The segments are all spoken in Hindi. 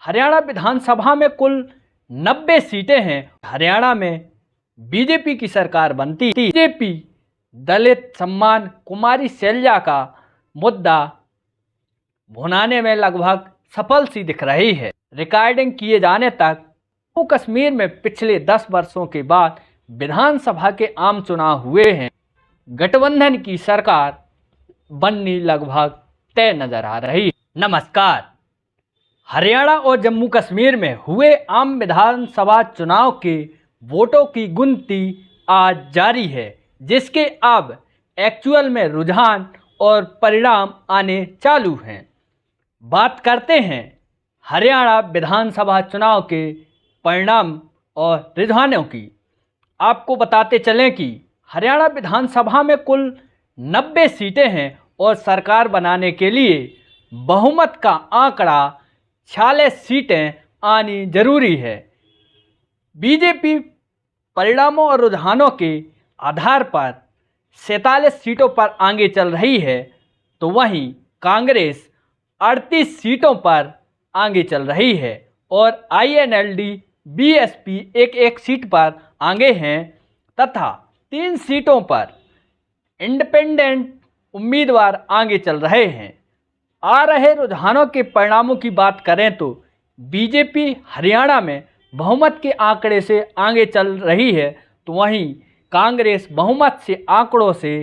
हरियाणा विधानसभा में कुल 90 सीटें हैं। हरियाणा में बीजेपी की सरकार बनती। बीजेपी दलित सम्मान कुमारी शैलजा का मुद्दा भुनाने में लगभग सफल सी दिख रही है। रिकॉर्डिंग किए जाने तक जम्मू कश्मीर में पिछले 10 वर्षों के बाद विधानसभा के आम चुनाव हुए हैं। गठबंधन की सरकार बननी लगभग तय नजर आ रही है। नमस्कार। हरियाणा और जम्मू कश्मीर में हुए आम विधानसभा चुनाव के वोटों की गिनती आज जारी है, जिसके अब एक्चुअल में रुझान और परिणाम आने चालू हैं। बात करते हैं हरियाणा विधानसभा चुनाव के परिणाम और रुझानों की। आपको बताते चलें कि हरियाणा विधानसभा में कुल 90 सीटें हैं और सरकार बनाने के लिए बहुमत का आंकड़ा 46 सीटें आनी जरूरी है। बीजेपी परिणामों और रुझानों के आधार पर 47 सीटों पर आगे चल रही है, तो वहीं कांग्रेस 38 सीटों पर आगे चल रही है और INLD BSP एक सीट पर आगे हैं तथा 3 सीटों पर इंडिपेंडेंट उम्मीदवार आगे चल रहे हैं। आ रहे रुझानों के परिणामों की बात करें तो बीजेपी हरियाणा में बहुमत के आंकड़े से आगे चल रही है, तो वहीं कांग्रेस बहुमत से आंकड़ों से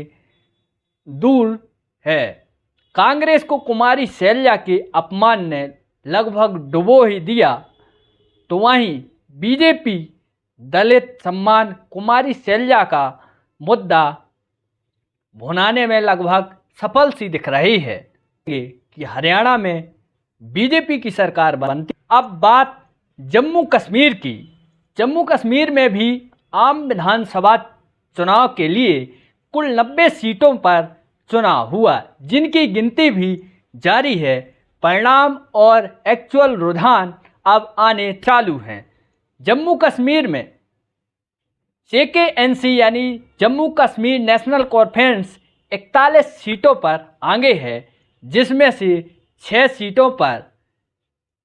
दूर है। कांग्रेस को कुमारी शैलजा के अपमान ने लगभग डुबो ही दिया, तो वहीं बीजेपी दलित सम्मान कुमारी शैलजा का मुद्दा भुनाने में लगभग सफल सी दिख रही है कि हरियाणा में बीजेपी की सरकार बनती। अब बात जम्मू कश्मीर की। जम्मू कश्मीर में भी आम विधानसभा चुनाव के लिए कुल 90 सीटों पर चुनाव हुआ, जिनकी गिनती भी जारी है। परिणाम और एक्चुअल रुझान अब आने चालू हैं। जम्मू कश्मीर में JKNC यानी जम्मू कश्मीर नेशनल कॉन्फ्रेंस 41 सीटों पर आगे है, जिसमें से 6 सीटों पर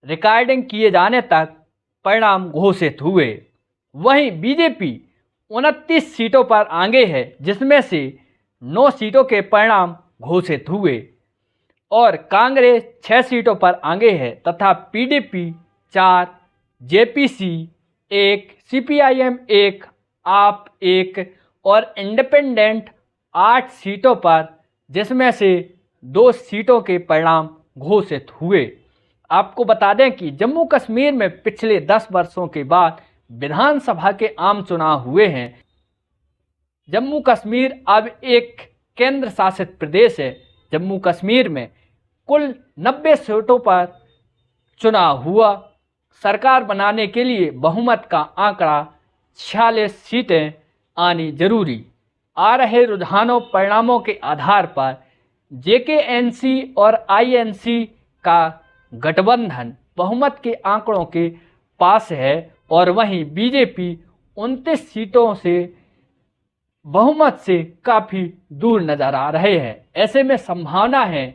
रिकॉर्डिंग किए जाने तक परिणाम घोषित हुए। वहीं बीजेपी 29 सीटों पर आगे है, जिसमें से 9 सीटों के परिणाम घोषित हुए और कांग्रेस 6 सीटों पर आगे है तथा PDP 4, JPC 1, CPIM 1, आप 1 और इंडिपेंडेंट 8 सीटों पर, जिसमें से 2 सीटों के परिणाम घोषित हुए। आपको बता दें कि जम्मू कश्मीर में पिछले 10 वर्षों के बाद विधानसभा के आम चुनाव हुए हैं। जम्मू कश्मीर अब एक केंद्र शासित प्रदेश है। जम्मू कश्मीर में कुल 90 सीटों पर चुनाव हुआ। सरकार बनाने के लिए बहुमत का आंकड़ा 46 सीटें आनी जरूरी। आ रहे रुझानों परिणामों के आधार पर JKNC और INC का गठबंधन बहुमत के आंकड़ों के पास है और वहीं बीजेपी 29 सीटों से बहुमत से काफ़ी दूर नजर आ रहे हैं। ऐसे में संभावना है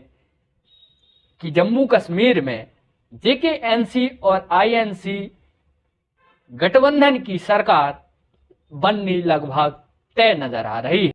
कि जम्मू कश्मीर में JKNC और INC गठबंधन की सरकार बननी लगभग तय नजर आ रही है।